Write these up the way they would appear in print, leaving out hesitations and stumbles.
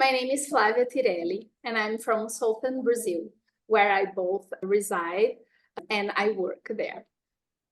My name is Flavia Tirelli, and I'm from southern Brazil, where I both reside and I work there.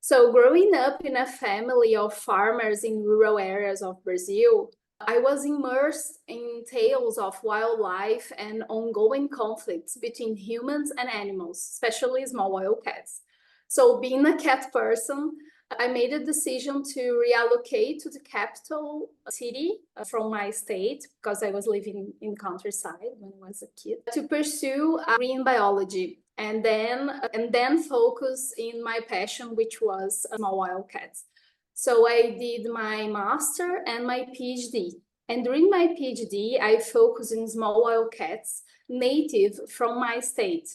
So growing up in a family of farmers in rural areas of Brazil, I was immersed in tales of wildlife and ongoing conflicts between humans and animals, especially small wild cats. So being a cat person, I made a decision to reallocate to the capital city from my state because I was living in countryside when I was a kid to pursue marine biology and then focus in my passion, which was small wild cats. So I did my master and my PhD. And during my PhD, I focused in small wild cats native from my state,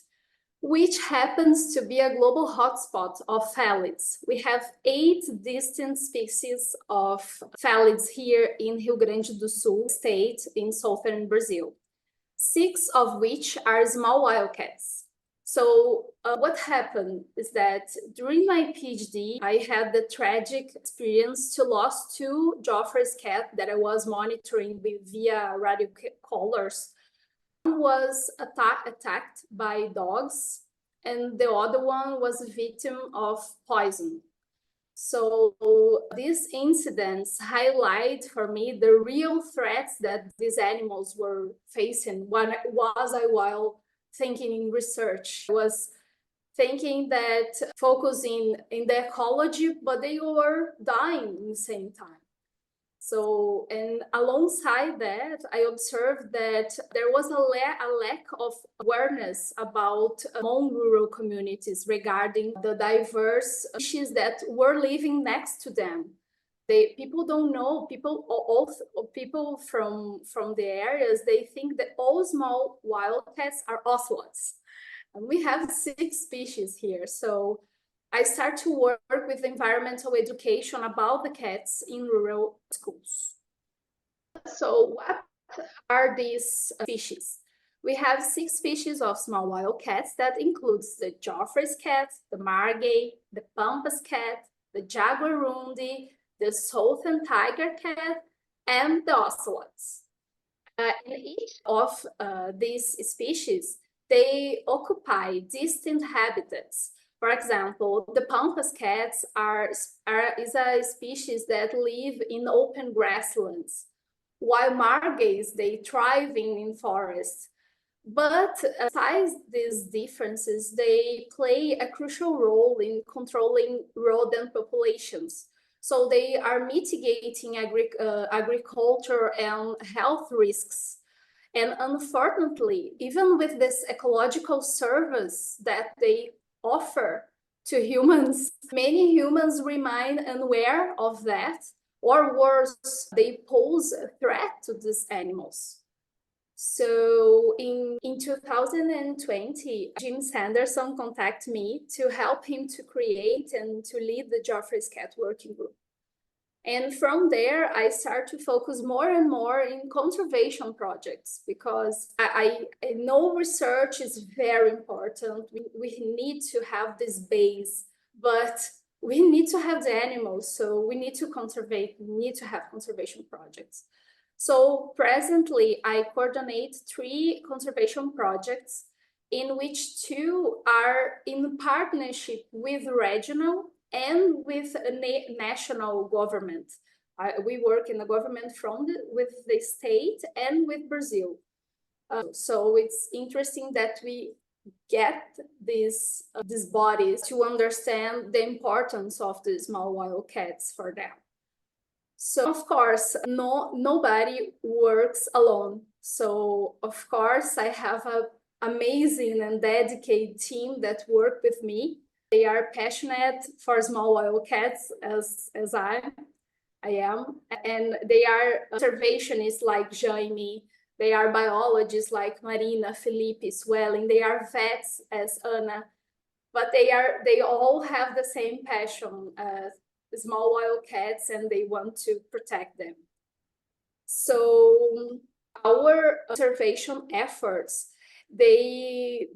which happens to be a global hotspot of felids. We have 8 distinct species of felids here in Rio Grande do Sul state in southern Brazil, 6 of which are small wildcats. So what happened is that during my PhD, I had the tragic experience to lose 2 Joffrey's cats that I was monitoring via radio collars. One was attacked by dogs, and the other one was a victim of poison. So these incidents highlight for me the real threats that these animals were facing while thinking in research. I was thinking that focusing in the ecology, but they were dying at the same time. So, and alongside that, I observed that there was a lack of awareness about among rural communities regarding the diverse species that were living next to them. People don't know, people from the areas, they think that all small wildcats are ocelots. And we have 6 species here. So I start to work with environmental education about the cats in rural schools. So what are these species? We have 6 species of small wild cats that includes the Joffrey's cat, the margay, the pampas cat, the jaguarundi, the southern tiger cat, and the ocelots. In each of these species, they occupy distinct habitats. For example, the pampas cats is a species that live in open grasslands, while margays, they thrive in forests. But besides these differences, they play a crucial role in controlling rodent populations. So they are mitigating agriculture and health risks. And unfortunately, even with this ecological service that they offer to humans, many humans remain unaware of that, or worse, they pose a threat to these animals. So in 2020, Jim Sanderson contacted me to help him to create and to lead the Joffrey's Cat Working Group. And from there, I start to focus more and more in conservation projects because I know research is very important. We need to have this base, but we need to have the animals. So we need to have conservation projects. So presently, I coordinate 3 conservation projects in which 2 are in partnership with regional and with a national government. We work in the government with the state and with Brazil. So it's interesting that we get these bodies to understand the importance of the small wild cats for them. So of course, nobody works alone. So of course, I have an amazing and dedicated team that work with me. They are passionate for small wild cats as I am, and they are conservationists like Jaime. They are biologists like Marina, Felipe, Swelling. They are vets as Anna, but they all have the same passion, small wild cats, and they want to protect them. So our conservation efforts, they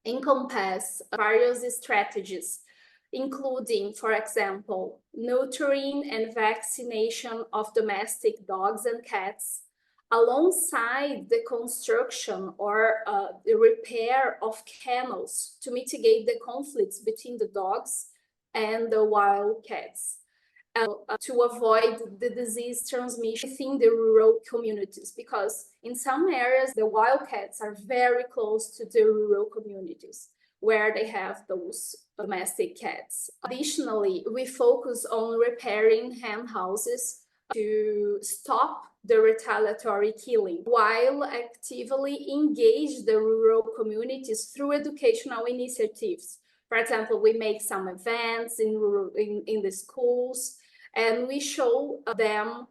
encompass various strategies, including, for example, neutering and vaccination of domestic dogs and cats, alongside the construction or the repair of kennels to mitigate the conflicts between the dogs and the wild cats, to avoid the disease transmission within the rural communities, because in some areas the wild cats are very close to the rural communities where they have those domestic cats. Additionally, we focus on repairing hen houses to stop the retaliatory killing, while actively engage the rural communities through educational initiatives. For example, we make some events in the schools, and we show them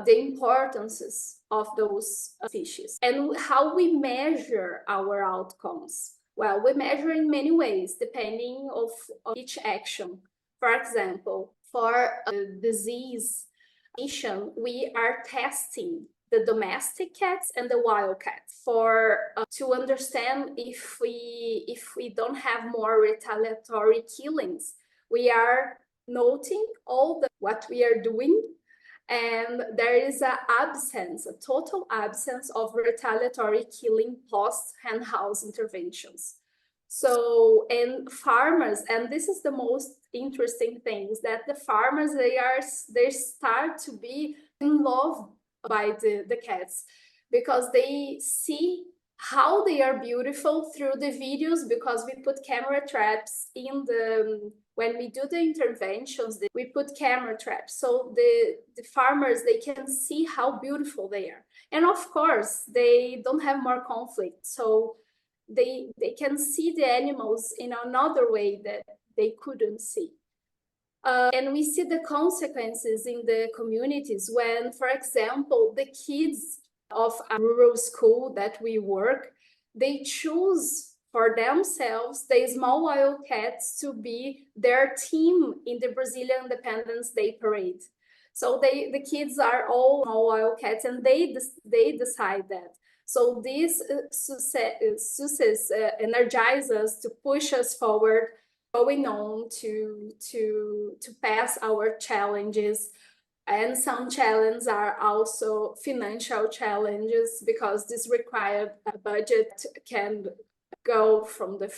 the importances of those species. And how we measure our outcomes? Well, we measure in many ways, depending of each action. For example, for disease transmission, we are testing the domestic cats and the wild cats for to understand if we don't have more retaliatory killings. We are noting what we are doing, and there is a total absence of retaliatory killing post hen house interventions. So, and farmers, and this is the most interesting thing, is that the farmers, they start to be in love by the cats, because they see how they are beautiful through the videos, because we put camera traps in when we do the interventions, we put camera traps, so the farmers, they can see how beautiful they are. And of course, they don't have more conflict, so they can see the animals in another way that they couldn't see. And we see the consequences in the communities when, for example, the kids of a rural school that we work, they choose for themselves the small wild cats to be their team in the Brazilian Independence Day parade. So the kids are all small wild cats, and they decide that. So this success energizes us to push us forward, going on to pass our challenges. And some challenges are also financial challenges, because this required budget can go from the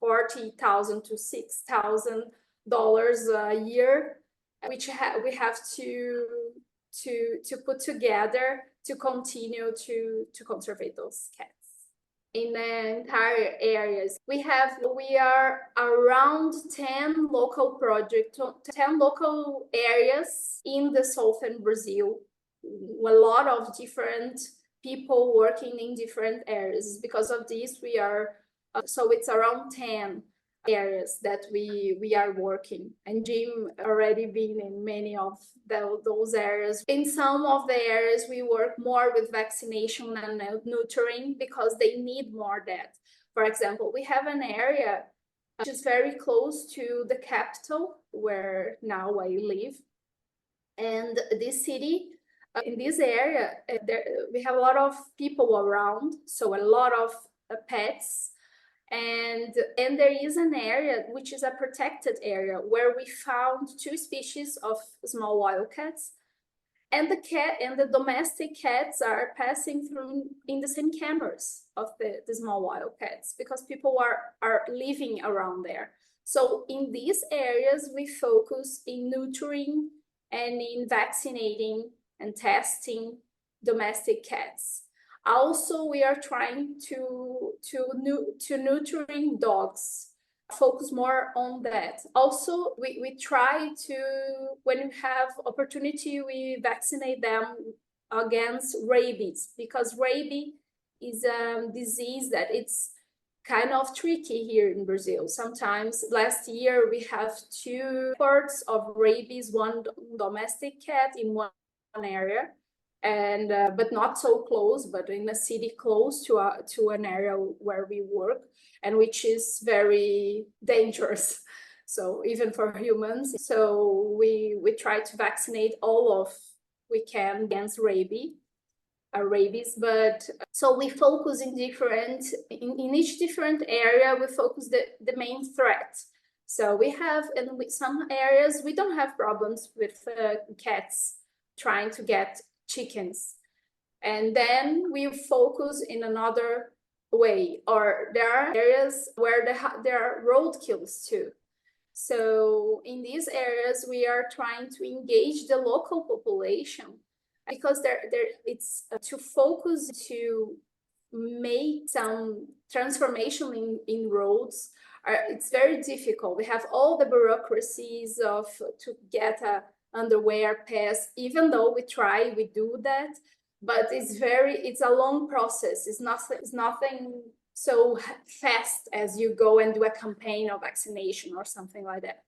$40,000 to $6,000 a year, which we have to put together to continue to conserve those cats. In the entire areas, we are around 10 local projects, 10 local areas in the southern Brazil. A lot of different people working in different areas. Because of this, we are so it's around 10 areas that we are working, and Jim already been in many of those areas. In some of the areas, we work more with vaccination and neutering, because they need more that. For example, we have an area which is very close to the capital where now I live, and this city, in this area, we have a lot of people around, so a lot of pets. And there is an area which is a protected area where we found 2 species of small wildcats, and the domestic cats are passing through in the same cameras of the small wildcats, because people are living around there. So in these areas, we focus in neutering and in vaccinating and testing domestic cats. Also, we are trying to neutering dogs, focus more on that. Also, we try to, when we have opportunity, we vaccinate them against rabies, because rabies is a disease that it's kind of tricky here in Brazil. Sometimes last year we have 2 reports of rabies, 1 domestic cat in one area, and but not so close, but in a city close to an area where we work, and which is very dangerous, so even for humans. So we try to vaccinate all of we can against rabies, but so we focus in each different area, we focus the main threat. So we have, and with some areas we don't have problems with cats trying to get chickens, And then we focus in another way, or there are areas where there are roadkills too. So in these areas, we are trying to engage the local population, because it's to focus to make some transformation in roads. It's very difficult. We have all the bureaucracies to get a underwear pass, even though we do that, but it's a long process. It's nothing so fast as you go and do a campaign of vaccination or something like that.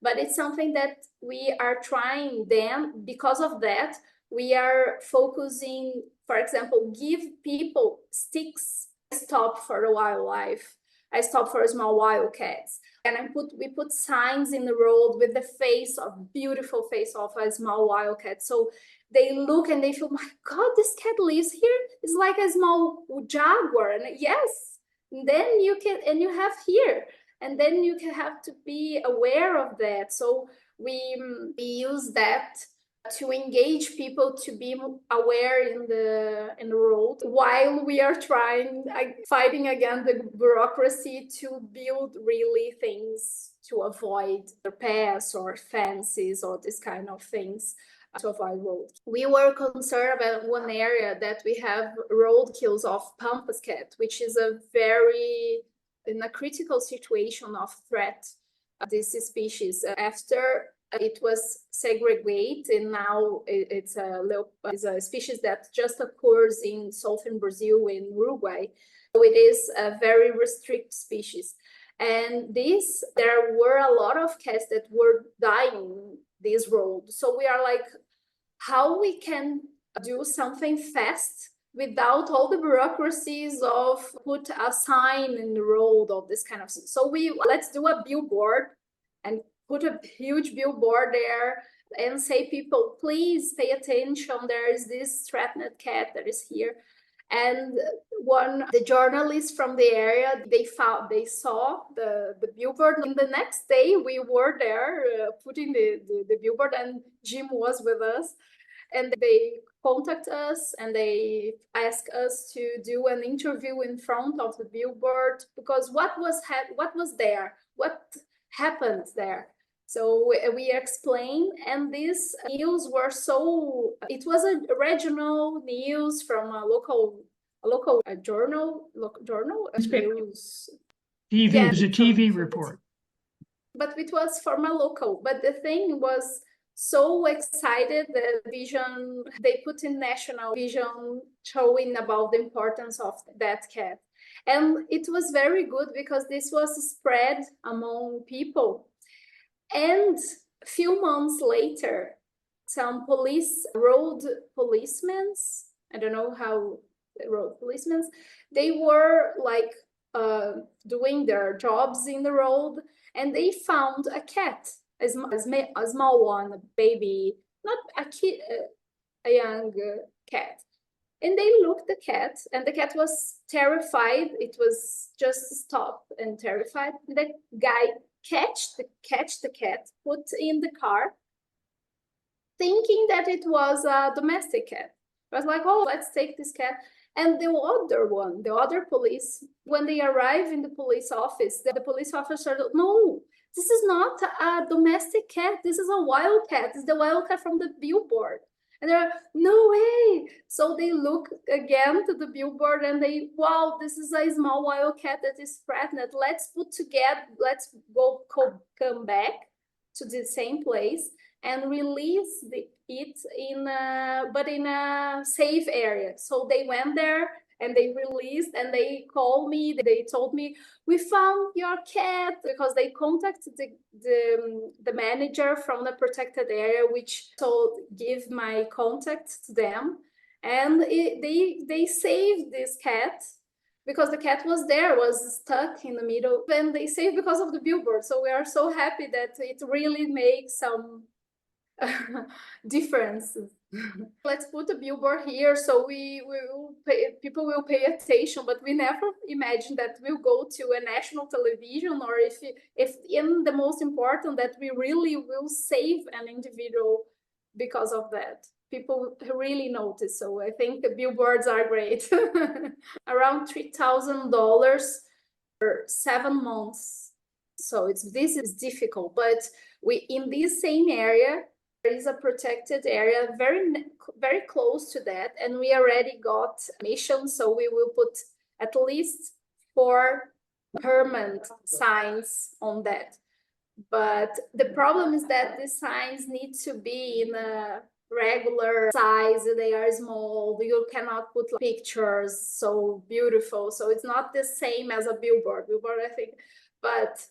But it's something that we are trying. Then, because of that, we are focusing, for example, give people sticks. Stop for the wildlife. I stop for small wildcats. And we put signs in the road with the beautiful face of a small wildcat. So they look and they feel, my God, this cat lives here. It's like a small jaguar. And yes, and then you have here. And then you have to be aware of that. So we use that to engage people to be aware in the road, while we are fighting against the bureaucracy to build really things to avoid the paths or fences or this kind of things to avoid road. We were concerned about one area that we have roadkills of pampas cat, which is in a critical situation of threat. This species, after it was segregated, and now it's a species that just occurs in southern Brazil, in Uruguay. So it is a very restricted species. And there were a lot of cats that were dying this road. So we are like, how we can do something fast without all the bureaucracies of put a sign in the road of this kind of thing. So let's do a billboard and put a huge billboard there and say, people, please pay attention. There is this threatened cat that is here. And the journalists from the area, they saw the billboard. And the next day we were there putting the billboard, and Jim was with us. And they contact us and they ask us to do an interview in front of the billboard, because what was there, what happened there. So we explained, and these news were it was a regional news from a local journal news. TV, it was a TV report. But it was from a local. But the thing was so excited, the vision, they put in national vision showing about the importance of that cat. And it was very good because this was spread among people. And a few months later, some road policemen, I don't know how, road policemen, they were like doing their jobs in the road, and they found a cat, a small one, a baby, not a kid, a young cat. And they looked at the cat, and the cat was terrified. It was just stopped and terrified. The guy catch the cat, put in the car, thinking that it was a domestic cat. I was like, oh, let's take this cat. And the other police, when they arrive in the police office, the police officer, no, this is not a domestic cat. This is a wild cat. It's the wild cat from the billboard. And they're, no way. So they look again to the billboard and wow, this is a small wild cat that is threatened. Let's come back to the same place and release it in a safe area. So they went there and they released, and they called me. They told me, we found your cat, because they contacted the manager from the protected area, which give my contact to them, and they saved this cat, because the cat was stuck in the middle, and they saved because of the billboard. So we are so happy that it really makes some difference. Let's put a billboard here, so people will pay attention, but we never imagined that we'll go to a national television, or if in the most important, that we really will save an individual because of that. people really notice. So I think the billboards are great. Around $3,000 for 7 months. So this is difficult, but we in this same area there is a protected area very close to that, and we already got permission. So we will put at least 4 permanent signs on that. But the problem is that the signs need to be in a regular size. They are small. You cannot put pictures so beautiful. So it's not the same as a billboard, I think, but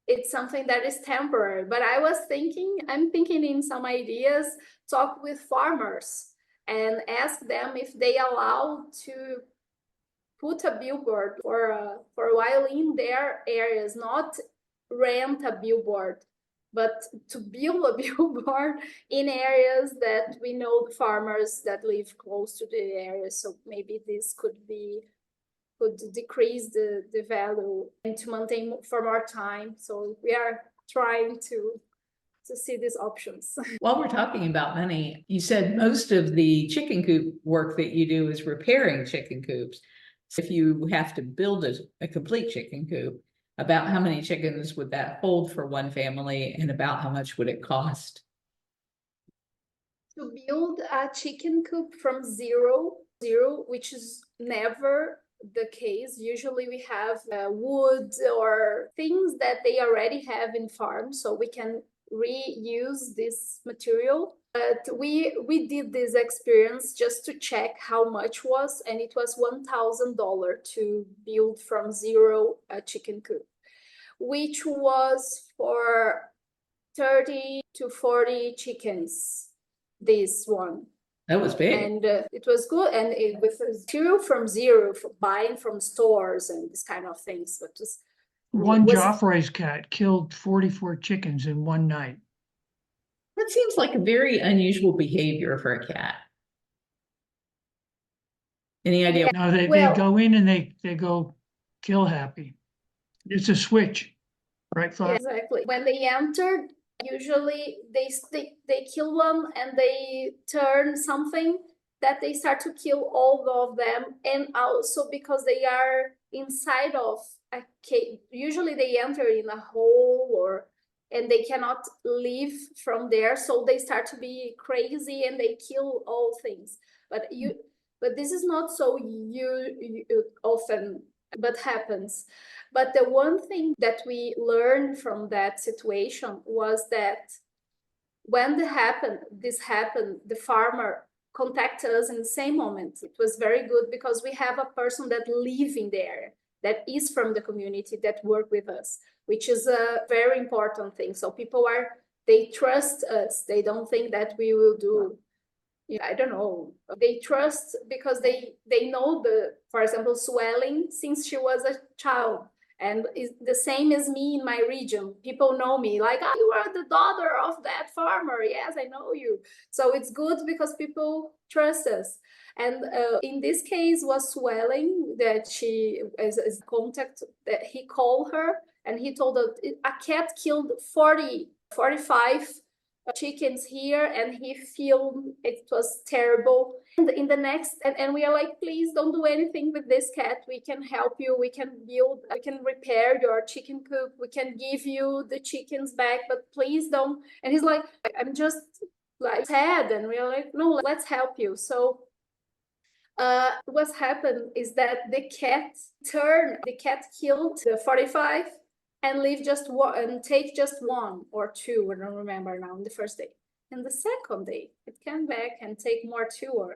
it's something that is temporary. But I'm thinking in some ideas, talk with farmers and ask them if they allow to put a billboard for a while in their areas, not rent a billboard, but to build a billboard in areas that we know the farmers that live close to the area. So maybe this could decrease the value and to maintain for more time. So we are trying to see these options. While we're talking about money, you said most of the chicken coop work that you do is repairing chicken coops. So if you have to build a complete chicken coop, about how many chickens would that hold for one family, and about how much would it cost? To build a chicken coop from zero, which is never the case. Usually we have wood or things that they already have in farms, so we can reuse this material. But we did this experience just to check how much was, and it was $1,000 to build from zero a chicken coop, which was for 30 to 40 chickens. This one. That was big. And it was good. And with material from zero, buying from stores and this kind of things. But just One Joffrey's cat killed 44 chickens in one night. That seems like a very unusual behavior for a cat. Any idea? Now they go in and they go kill happy. It's a switch, right, Flavia? Exactly. When they entered, usually they kill one and they turn something that they start to kill all of them. And also because they are inside of a cage, usually they enter in a hole and they cannot leave from there. So they start to be crazy and they kill all things. But this is not so often, but happens. But the one thing that we learned from that situation was that when this happened, the farmer contacted us in the same moment. It was very good because we have a person that lives in the area, that is from the community, that work with us, which is a very important thing. So people they trust us. They don't think that we will do, I don't know. They trust because they know for example, swelling since she was a child. And it's the same as me in my region. People know me like, oh, you are the daughter of that farmer. Yes, I know you. So it's good because people trust us. And in this case was swelling that she, as contact, that he called her and he told her a cat killed 45 chickens here, and he filmed. It was terrible. And in the next, and we are like, please don't do anything with this cat. We can help you. We can repair your chicken coop. We can give you the chickens back, but please don't. And he's like, I'm just like sad. And we are like, no, let's help you. So what's happened is that the cat killed the 45 and leave just one and take just one or two. I don't remember now. On the first day, and the second day it came back and take more two.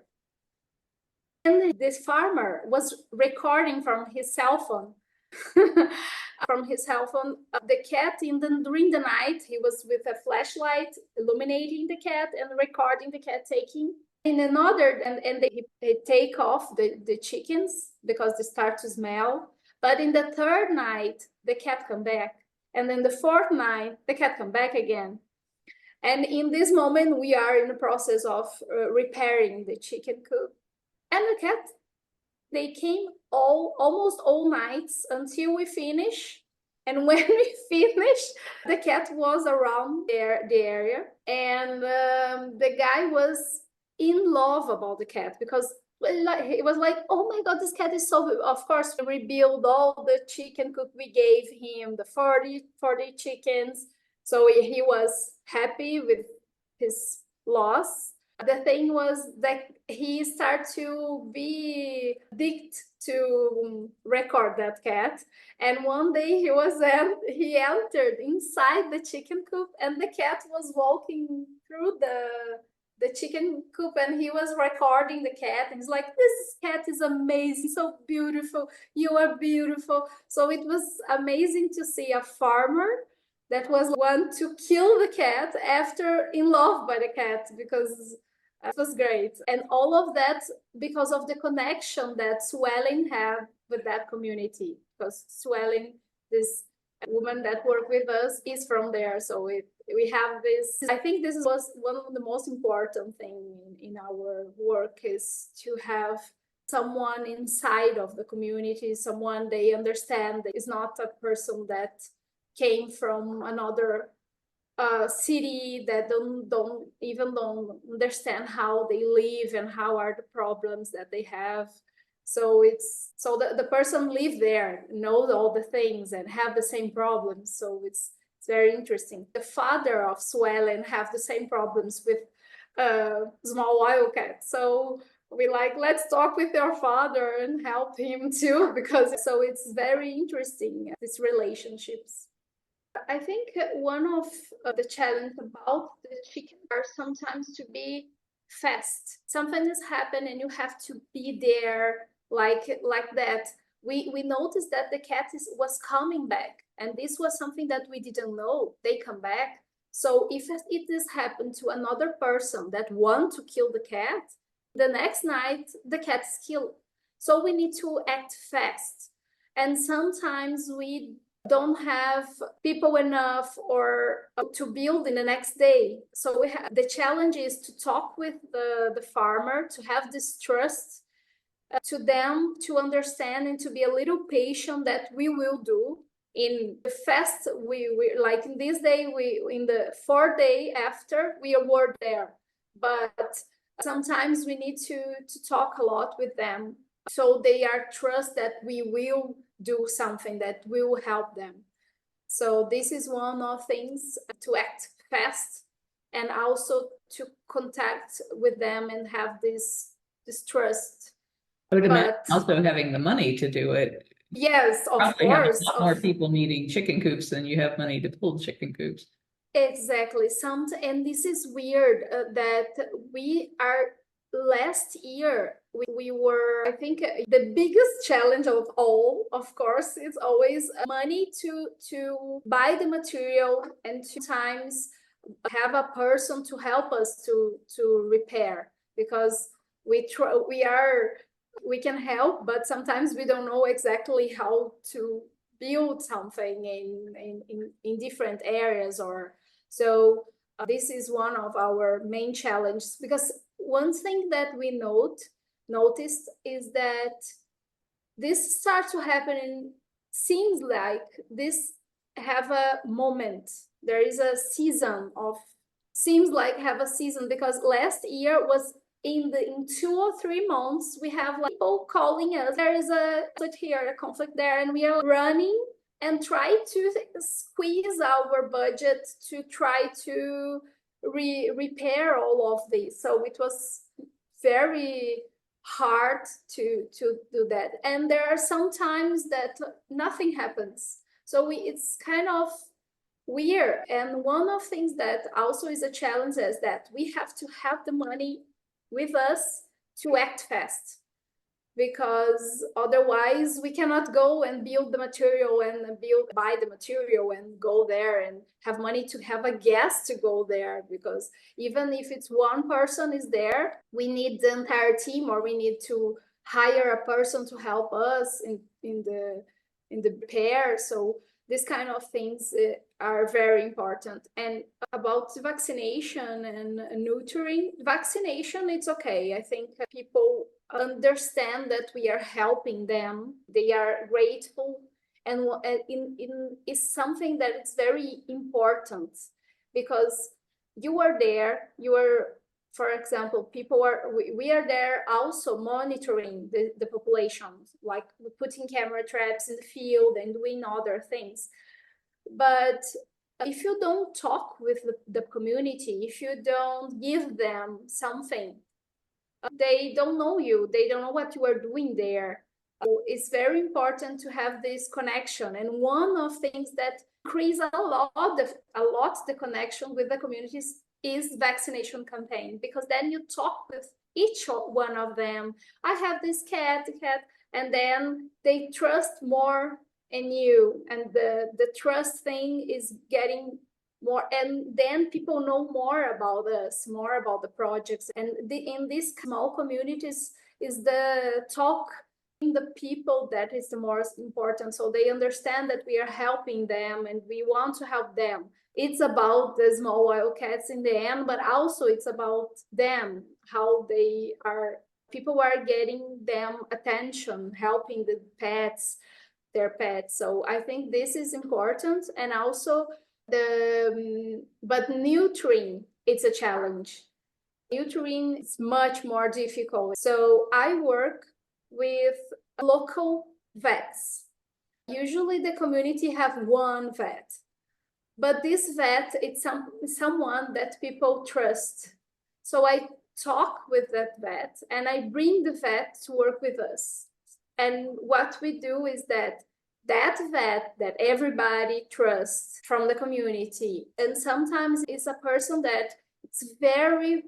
And this farmer was recording from his cell phone. The cat during the night, he was with a flashlight illuminating the cat and recording the cat taking. In another, and they take off the chickens because they start to smell. But in the third night, the cat come back. And then the fourth night, the cat come back again. And in this moment, we are in the process of repairing the chicken coop. And the cat, they came almost all nights until we finish. And when we finished, the cat was around the area. And the guy was in love about the cat because it was like, oh my God, this cat is so, of course, we rebuild all the chicken coop. We gave him the 40 chickens. So he was happy with his loss. The thing was that he started to be addicted to record that cat. And one day he entered inside the chicken coop and the cat was walking through the chicken coop and he was recording the cat and he's like, this cat is amazing, so beautiful, you are beautiful. So it was amazing to see a farmer that was one to kill the cat after in love by the cat, because it was great. And all of that because of the connection that Swelling had with that community, because Swelling, this woman that worked with us, is from there. So we have this, I think this was one of the most important things in our work, is to have someone inside of the community, someone they understand is not a person that came from another city, that don't even understand how they live and how are the problems that they have. So the person live there, knows all the things and have the same problems. So it's very interesting. The father of Swellen have the same problems with small wildcat. So we like, let's talk with your father and help him too, because so it's very interesting, these relationships. I think one of the challenge about the chicken are sometimes to be fast. Something has happened and you have to be there like that. We noticed that the cat was coming back, and this was something that we didn't know. They come back. So if this happened to another person that want to kill the cat, the next night the cat is killed. So we need to act fast. And sometimes we don't have people enough or to build in the next day. So the challenge is to talk with the farmer, to have this trust to them, to understand and to be a little patient, that we will do. In the fast, we like in this day, in the 4th day after, we were there. But sometimes we need to talk a lot with them, so they are trust that we will do something that will help them. So this is one of things, to act fast and also to contact with them and have this trust. I would imagine also having the money to do it. Yes, of Probably course. Have a lot more people needing chicken coops than you have money to build chicken coops. Exactly. And this is weird that we are last year we were, I think, the biggest challenge of all, of course, is always money to buy the material, and sometimes have a person to help us to repair, because we can help, but sometimes we don't know exactly how to build something in different areas. Or so this is one of our main challenges, because one thing that we noticed is that this starts to happen, and seems like this have a moment. There is a season of, seems like have a season, because last year was in 2 or 3 months, we have like people calling us, there is a conflict here, a conflict there, and we are running and try to squeeze our budget to try to repair all of this. So it was very hard to do that. And there are some times that nothing happens. So it's kind of weird. And one of the things that also is a challenge is that we have to have the money with us to act fast, because otherwise we cannot go and build the material and buy the material and go there and have money to have a guest to go there. Because even if it's one person is there, we need the entire team, or we need to hire a person to help us in the repair. So these kind of things are very important. And about vaccination and neutering, vaccination, it's okay. I think people understand that we are helping them. They are grateful. And it's something that is very important, because you are there, you are for example, we are there also monitoring the population, like putting camera traps in the field and doing other things. But if you don't talk with the community, if you don't give them something, they don't know you, they don't know what you are doing there. So it's very important to have this connection. And one of the things that increase a lot the connection with the communities is vaccination campaign, because then you talk with each one of them. I have this cat, and then they trust more in you, and the trust thing is getting more, and then people know more about us, more about the projects. And in these small communities is the talk in the people that is the most important, so they understand that we are helping them and we want to help them. It's about the small wild cats in the end, but also it's about them, how they are, people are getting them attention, helping the pets, their pets. So I think this is important. And also but neutering, it's a challenge. Neutering is much more difficult. So I work with local vets. Usually the community have one vet, but this vet, it's someone that people trust. So I talk with that vet and I bring the vet to work with us. And what we do is that vet that everybody trusts from the community, and sometimes it's a person that it's very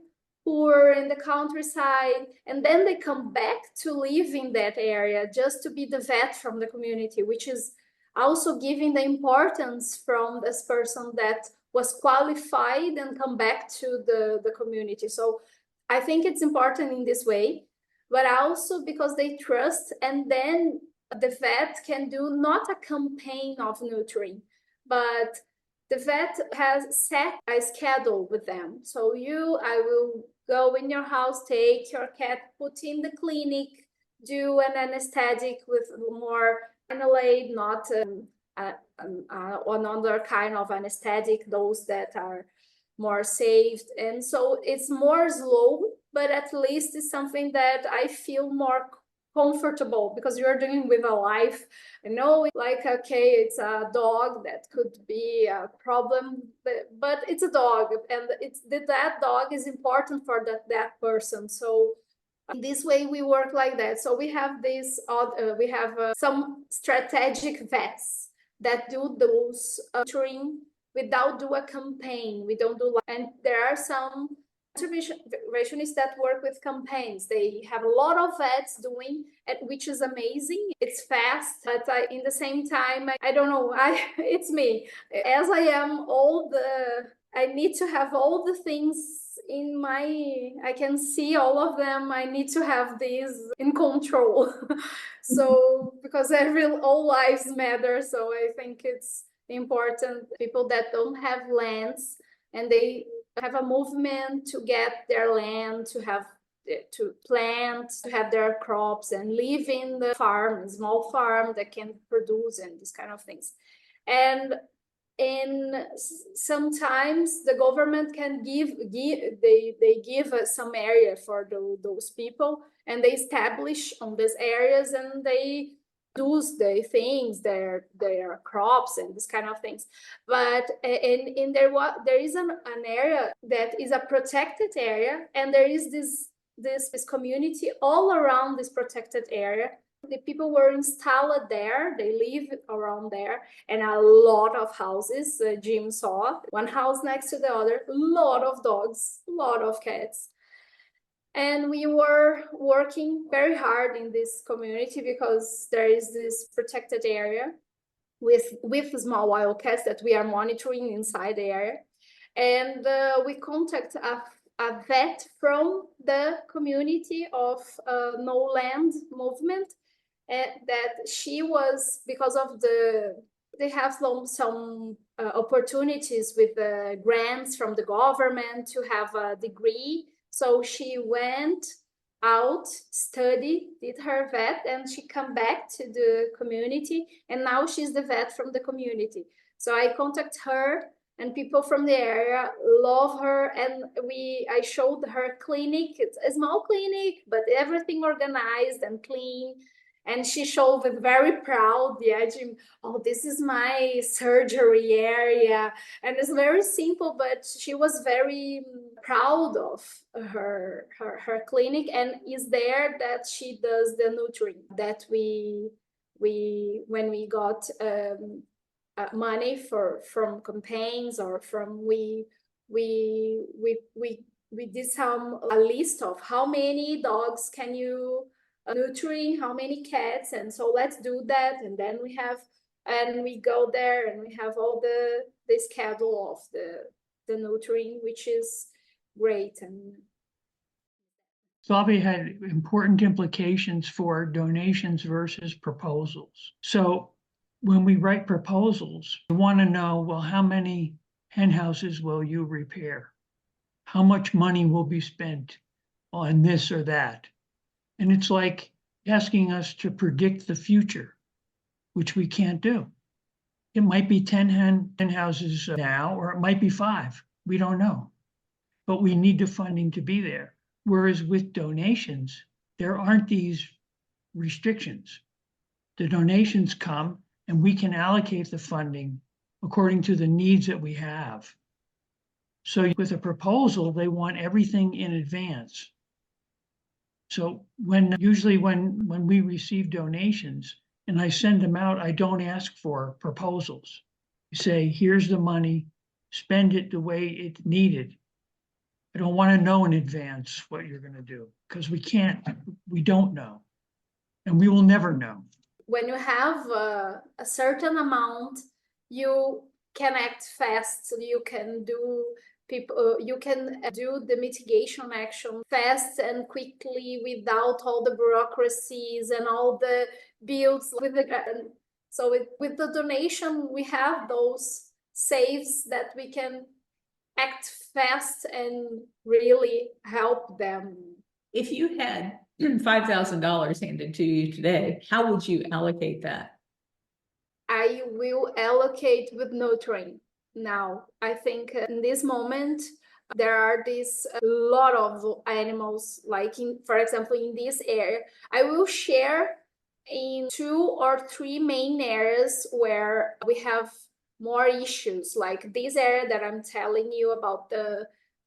poor in the countryside, and then they come back to live in that area just to be the vet from the community, which is also giving the importance from this person that was qualified and come back to the community. So I think it's important in this way, but also because they trust, and then the vet can do not a campaign of neutering, but the vet has set a schedule with them. So I will go in your house, take your cat, put in the clinic, do an anesthetic with more inhaled, not another kind of anesthetic, those that are more saved. And so it's more slow, but at least it's something that I feel more comfortable, because you're doing with a life. I know, like, okay, it's a dog that could be a problem, but it's a dog, and that dog is important for that person. So in this way we work like that. So we have some strategic vets that do those neutering without do a campaign. We don't do, and there are some conservationists that work with campaigns. They have a lot of vets doing it, which is amazing. It's fast, but in the same time, I don't know, it's me. As I am I need to have all the things I can see all of them. I need to have these in control. So, because all lives matter. So I think it's important. People that don't have lands and they have a movement to get their land, to plant, to have their crops and live in the farm, a small farm that can produce and these kind of things. And sometimes the government can give us some area for those people, and they establish on these areas, and they do the things, their crops and this kind of things. But there is an area that is a protected area, and there is this community all around this protected area. The people were installed there, they live around there, and a lot of houses. Jim saw one house next to the other, a lot of dogs, a lot of cats. And we were working very hard in this community because there is this protected area with small wild cats that we are monitoring inside the area. And we contact a vet from the community of No Land movement, that she was, because of they have some opportunities with the grants from the government to have a degree. So she went out, studied, did her vet, and she come back to the community, and now she's the vet from the community. So I contact her, and people from the area love her. And I showed her clinic. It's a small clinic, but everything organized and clean. And she showed with very proud, yeah, Jim, oh, this is my surgery area. And it's very simple, but she was very proud of her clinic, and is there that she does the nurturing that we when we got money from campaigns, or from we did a list of how many dogs can you nurturing, how many cats, and so let's do that. And then we go there and we have all the schedule of the nurturing, which is great. And Flavia had important implications for donations versus proposals. So when we write proposals, we want to know, well, how many hen houses will you repair? How much money will be spent on this or that? And it's like asking us to predict the future, which we can't do. It might be 10 hen houses now, or it might be 5. We don't know. But we need the funding to be there. Whereas with donations, there aren't these restrictions. The donations come and we can allocate the funding according to the needs that we have. So with a proposal, they want everything in advance. So usually when we receive donations and I send them out, I don't ask for proposals. I say, here's the money, spend it the way it's needed. I don't want to know in advance what you're going to do, because we don't know, and we will never know. When you have a certain amount, you can act fast. So you can do the mitigation action fast and quickly, without all the bureaucracies and all the bills. With the donation, we have those saves that we can act fast and really help them. If you had $5,000 handed to you today, how would you allocate that? I will allocate with nurturing. Now, I think in this moment, there are this lot of animals, like for example, in this area. I will share in 2 or 3 main areas where we have more issues, like this area that I'm telling you about,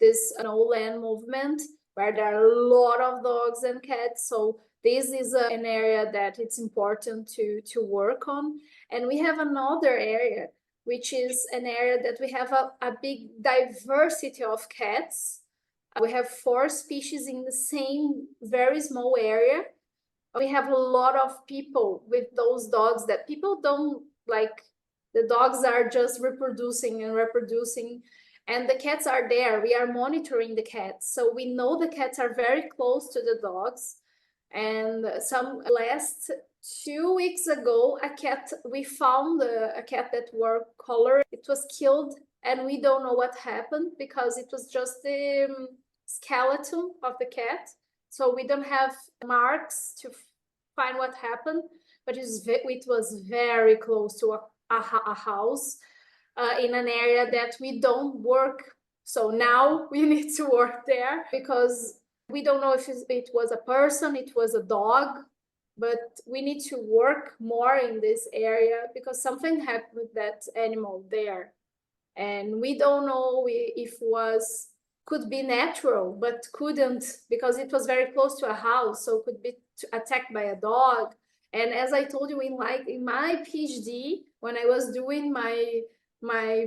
this no land movement, where there are a lot of dogs and cats. So this is an area that it's important to work on. And we have another area, which is an area that we have a big diversity of cats. We have 4 species in the same very small area. We have a lot of people with those dogs that people don't like. The dogs are just reproducing and reproducing, and the cats are there. We are monitoring the cats. So we know the cats are very close to the dogs. And last 2 weeks ago, we found a cat that were colored. It was killed, and we don't know what happened, because it was just the skeleton of the cat. So we don't have marks to find what happened, but it was very close to a house in an area that we don't work. So now we need to work there, because we don't know if it was a person, it was a dog, but we need to work more in this area, because something happened with that animal there. And we don't know if could be natural, but couldn't, because it was very close to a house, so could be attacked by a dog. And as I told you, in my PhD, when I was doing my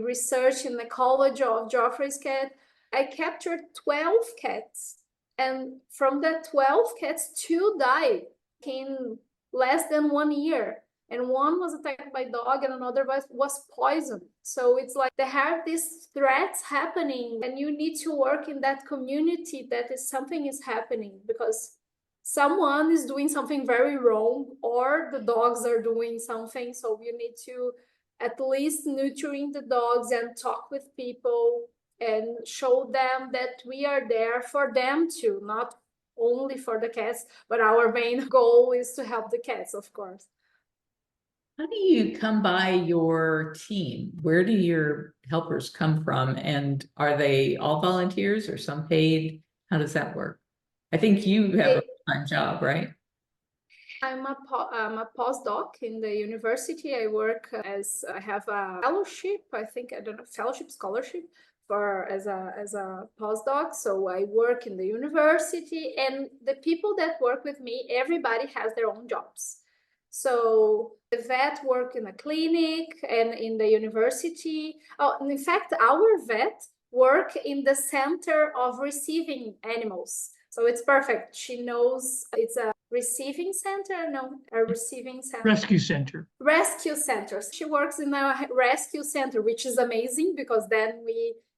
research in the College of Geoffrey's cat, I captured 12 cats. And from that 12 cats, 2 died in less than 1 year. And one was attacked by a dog and another was poisoned. So it's like they have these threats happening, and you need to work in that community that something is happening, because someone is doing something very wrong, or the dogs are doing something. So you need to at least nurturing the dogs and talk with people and show them that we are there for them too, not only for the cats, but our main goal is to help the cats, of course. How do you come by your team? Where do your helpers come from? And are they all volunteers or some paid? How does that work? I think you have a full-time job, right? I'm a postdoc in the university. I work I have a fellowship, I think, I don't know, fellowship scholarship as a postdoc. So I work in the university, and the people that work with me, everybody has their own jobs. So the vet work in a clinic and in the university. Oh, and in fact, our vet work in the center of receiving animals. So it's perfect. She knows it's a receiving center, no, a receiving center. Rescue center. Rescue centers. She works in a rescue center, which is amazing because then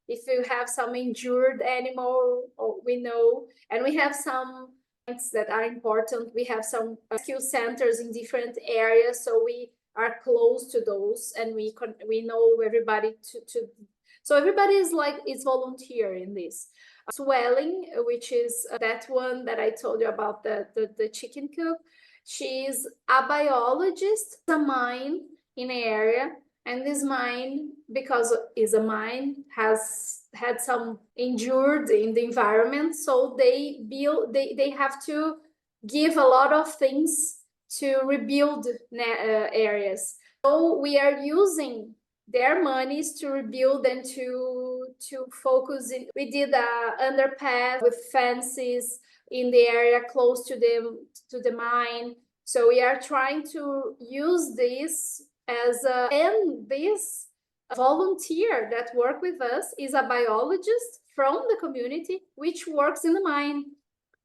if you have some injured animal, we know, and we have some points that are important. We have some rescue centers in different areas, so we are close to those, and we know everybody so everybody is volunteer in this. Swelling, which is that one that I told you about, the chicken coop. She's a biologist, a mine in an area, and this mine, because it's a mine, has had some injured in the environment, so they have to give a lot of things to rebuild areas. So we are using their monies to rebuild and to focus in. We did a underpass with fences in the area close to the mine. So we are trying to use this and this volunteer that work with us is a biologist from the community which works in the mine.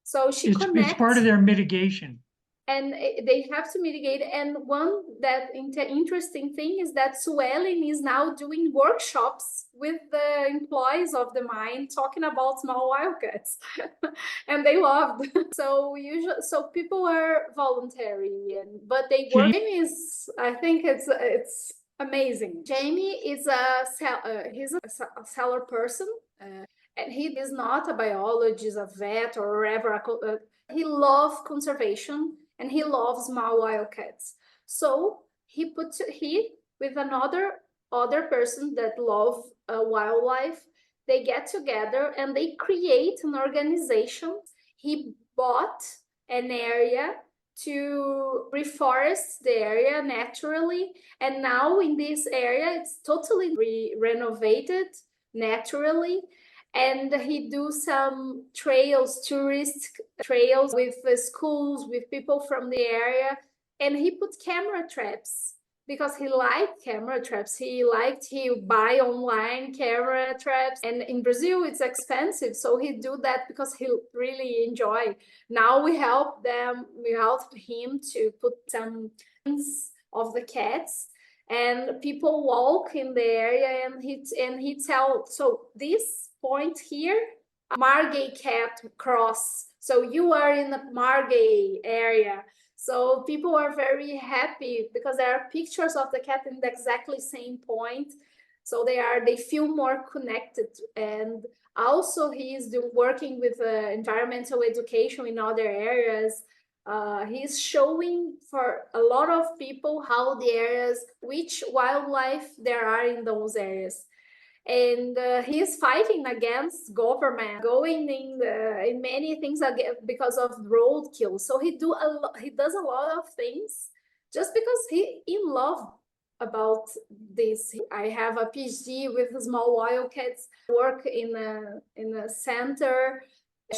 So it's part of their mitigation. And they have to mitigate. And one that interesting thing is that Swelling is now doing workshops with the employees of the mine talking about small wildcats, and they loved. So people are voluntary, but they work. I think it's amazing. Jamie is he's a seller person, and he is not a biologist, a vet, or whatever. He loves conservation. And he loves small wildcats. So he with other person that love wildlife, they get together and they create an organization. He bought an area to reforest the area naturally. And now in this area, it's totally renovated naturally. And he do some tourist trails with the schools, with people from the area. And he put camera traps because he liked camera traps. He buy online camera traps. And in Brazil, it's expensive. So he do that because he really enjoy. Now we help him to put some of the cats. And people walk in the area and he tell, so this point here, a Margay cat cross. So you are in the Margay area. So people are very happy because there are pictures of the cat in the exactly same point. So they feel more connected. And also he is working with environmental education in other areas. He's showing for a lot of people how the areas, which wildlife there are in those areas. And he is fighting against government, going in many things because of roadkill. So he does a lot of things just because he in love about this. I have a PhD with small wildcats, work in a center.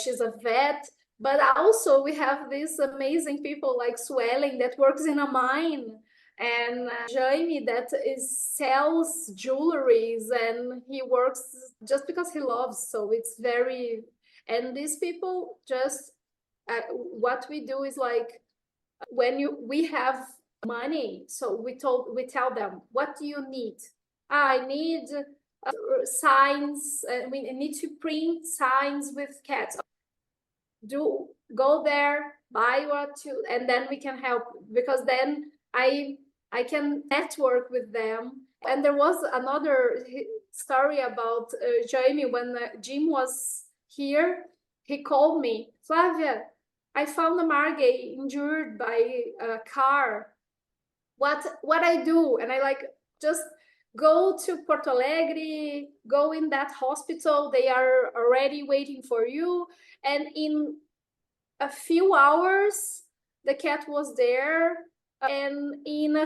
She's a vet, but also we have these amazing people like Swelling that works in a mine. And Jaime that sells jewelries, and he works just because he loves. So it's very, and these people just what we do is like when we have money, so we tell them, what do you need? I need signs. We need to print signs with cats. Go there, buy and then we can help, because then I can network with them. And there was another story about Jaime. When Jim was here, he called me, Flavia, I found a Margay injured by a car. what I do. And I like just go to Porto Alegre, go in that hospital, they are already waiting for you. And in a few hours, the cat was there. And I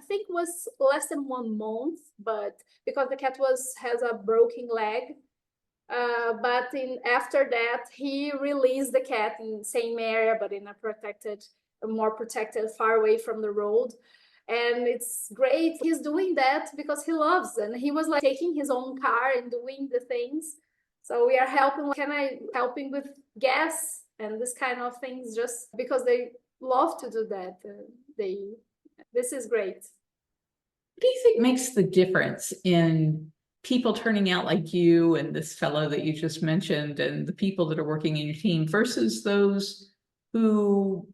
think it was less than 1 month, but because the cat has a broken leg. But after that, he released the cat in the same area, but in a more protected, far away from the road. And it's great. He's doing that because he loves, and he was like taking his own car and doing the things. So we are helping with gas and this kind of things, just because they love to do that. This is great. What do you think makes the difference in people turning out like you and this fellow that you just mentioned, and the people that are working in your team, versus those who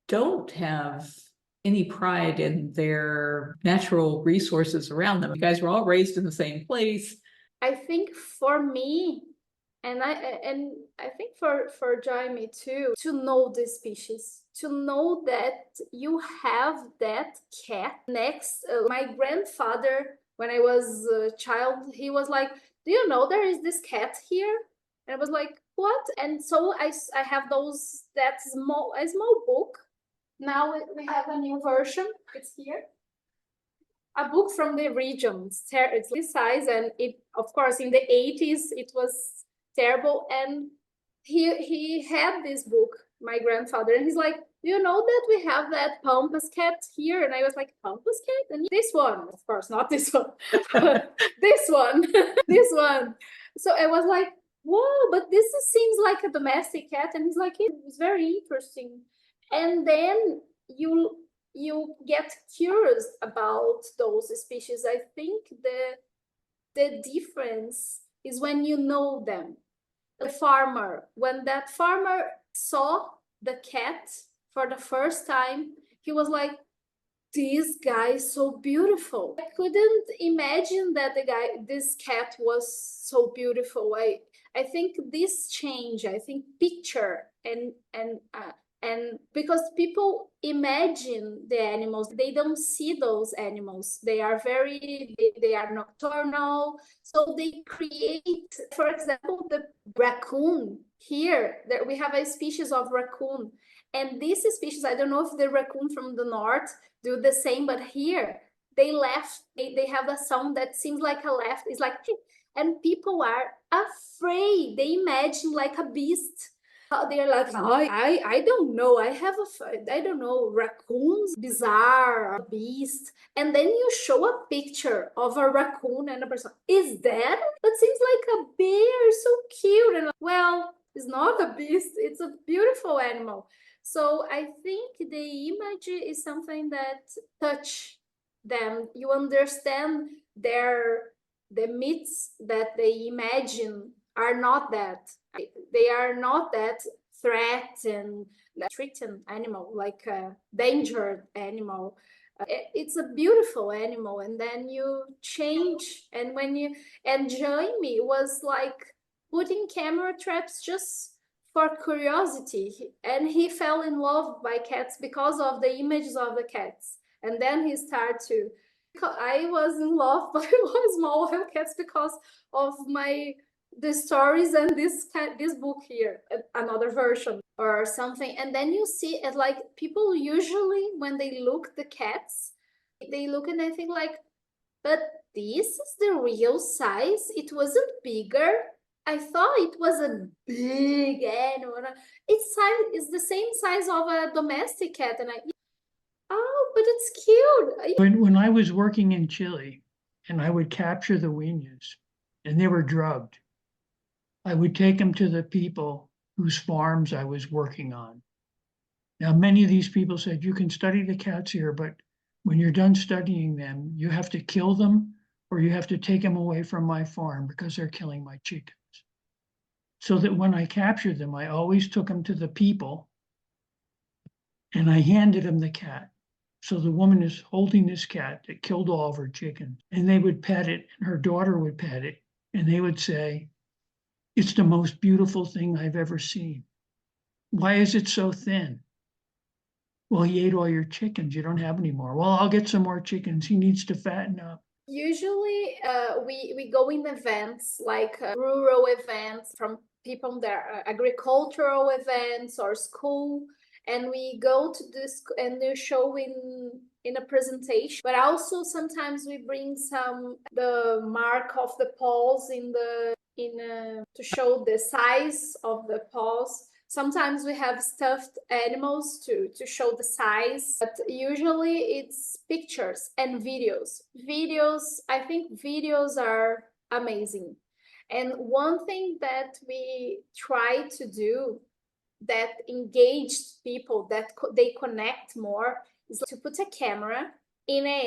don't have any pride in their natural resources around them? You guys were all raised in the same place. I think for me, and I think for Jaime too, to know the species, to know that you have that cat next. My grandfather, when I was a child, he was like, "Do you know there is this cat here?" And I was like, "What?" And so I have a small book. Now we have a new version. It's here. A book from the region. It's this size, and it, of course, in the 80s it was terrible. And he had this book, my grandfather, and he's like, "Do you know that we have that pampas cat here?" And I was like, "Pampas cat?" And this one, of course, not this one, this one, this one. So I was like, "Whoa, but this seems like a domestic cat." And he's like, "It's very interesting." And then you get curious about those species. I think the difference is when you know them. The farmer, when that farmer saw the cat for the first time, he was like, "This guy is so beautiful." I couldn't imagine that this cat was so beautiful. I think this change, I think picture and because people imagine the animals, they don't see those animals. They are nocturnal. So they create, for example, the raccoon here. There we have a species of raccoon. And this species, I don't know if the raccoon from the north do the same, but here they have a sound that seems like a laugh. It's like, and people are afraid. They imagine like a beast. They're like, I don't know. I don't know, raccoons, bizarre, beast. And then you show a picture of a raccoon and a person. Is that? That seems like a bear, so cute. And well, it's not a beast. It's a beautiful animal. So I think the image is something that touch them. You understand the myths that they imagine are not that. They are not that threatened animal, like a dangerous animal. It's a beautiful animal. And then you change, and Jaime was like putting camera traps just for curiosity, and he fell in love by cats because of the images of the cats. And then he started to. I was in love by small cats because of the stories and this book here, another version or something. And then you see it, like, people usually when they look the cats, they look and they think like, but this is the real size. It wasn't bigger. I thought it was a big animal. It's the same size of a domestic cat. And oh, but it's cute. When I was working in Chile and I would capture the huinas and they were drugged, I would take them to the people whose farms I was working on. Now, many of these people said, "You can study the cats here, but when you're done studying them, you have to kill them or you have to take them away from my farm because they're killing my chickens." So that when I captured them, I always took them to the people and I handed them the cat. So the woman is holding this cat that killed all of her chickens, and they would pet it, and her daughter would pet it, and they would say, "It's the most beautiful thing I've ever seen. Why is it so thin?" well, he ate all your chickens, you don't have any more. Well, I'll get some more chickens, he needs to fatten up. Usually, we go in events like rural events from people that are agricultural events or school, and we go to this and they show in a presentation. But also sometimes we bring the mark of the paws to show the size of the paws. Sometimes we have stuffed animals to show the size, but usually it's pictures and videos. I think videos are amazing. And one thing that we try to do that engaged people, that they connect more, is to put a camera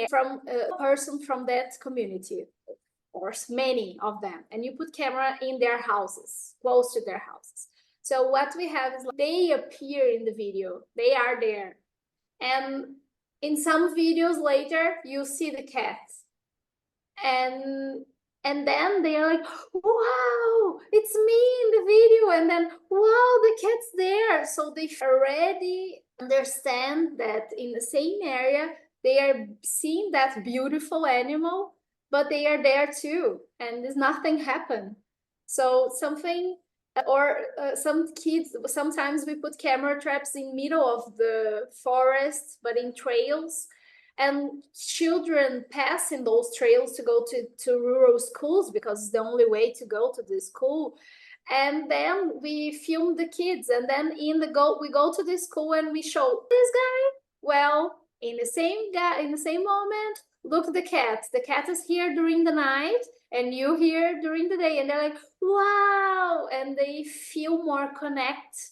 from a person from that community, or many of them, and you put camera in their houses, close to their houses. So what we have is they appear in the video, they are there. And in some videos later, you see the cats. And then they are like, wow, it's me in the video. And then, wow, the cat's there. So they already understand that in the same area, they are seeing that beautiful animal, but they are there too. And there's nothing happened. So some kids, sometimes we put camera traps in middle of the forest, but in trails, and children pass in those trails to go to rural schools because it's the only way to go to the school. And then we film the kids, and then we go to the school and we show this guy. Well, in the same moment, look, the cat is here during the night and you here during the day, and they're like, wow, and they feel more connect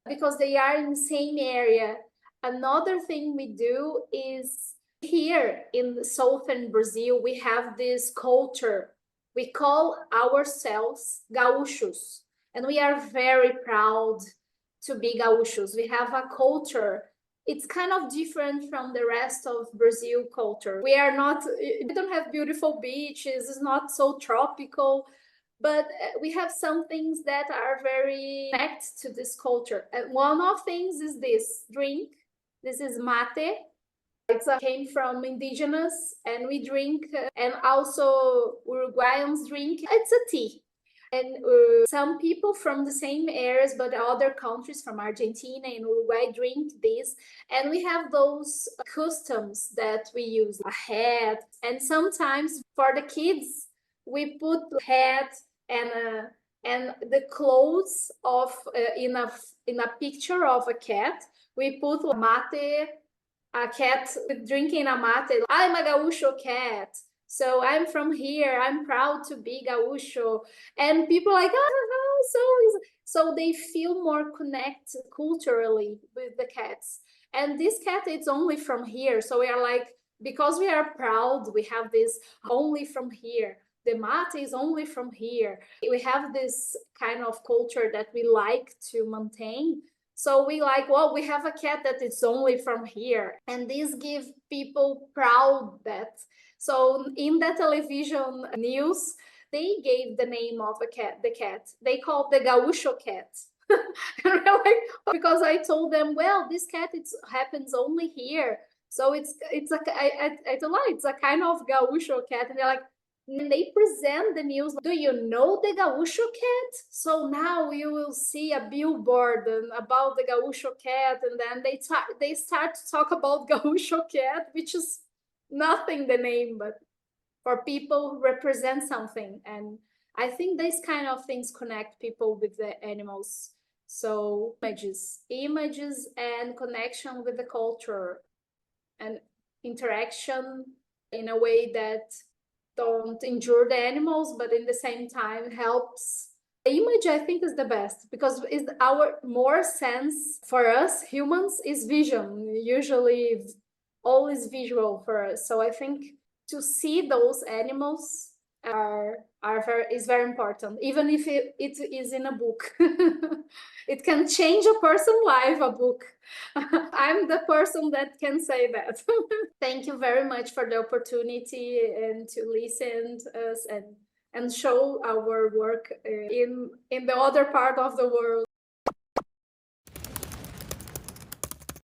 because they are in the same area. Another thing we do is here in southern Brazil, we have this culture. We call ourselves gaúchos, and we are very proud to be gaúchos. We have a culture. It's kind of different from the rest of Brazil culture. We don't have beautiful beaches, it's not so tropical, but we have some things that are very connected to this culture. And one of things is this drink. This is mate. It came from indigenous, and we drink, and also Uruguayans drink. It's a tea. And some people from the same areas, but other countries from Argentina and Uruguay drink this. And we have those customs that we use, a hat. And sometimes for the kids, we put hat and the clothes of in a picture of a cat. We put mate, a cat drinking a mate. I'm a gaúcho cat. So I'm from here, I'm proud to be gaúcho. And people are like, so they feel more connected culturally with the cats. And this cat, it's only from here. So we are like, because we are proud, we have this only from here. The mate is only from here. We have this kind of culture that we like to maintain. So we like, well, we have a cat that is only from here. And this gives people proud that. So in the television news, they gave the name of the cat. They called the gaúcho cat. And we're like, because I told them, well, this cat happens only here. So it's a kind of gaúcho cat. And they're like, when they present the news, do you know the gaúcho cat? So now you will see a billboard about the gaúcho cat, and then they start to talk about gaúcho cat, which is nothing the name, but for people who represent something. And I think these kind of things connect people with the animals. So images and connection with the culture and interaction in a way that don't injure the animals, but in the same time helps. The image, I think, is the best because it's our more sense for us humans is vision. Usually always visual for us. So I think to see those animals is very important, even if it is in a book. It can change a person's life, a book. I'm the person that can say that. Thank you very much for the opportunity and to listen to us and show our work in the other part of the world.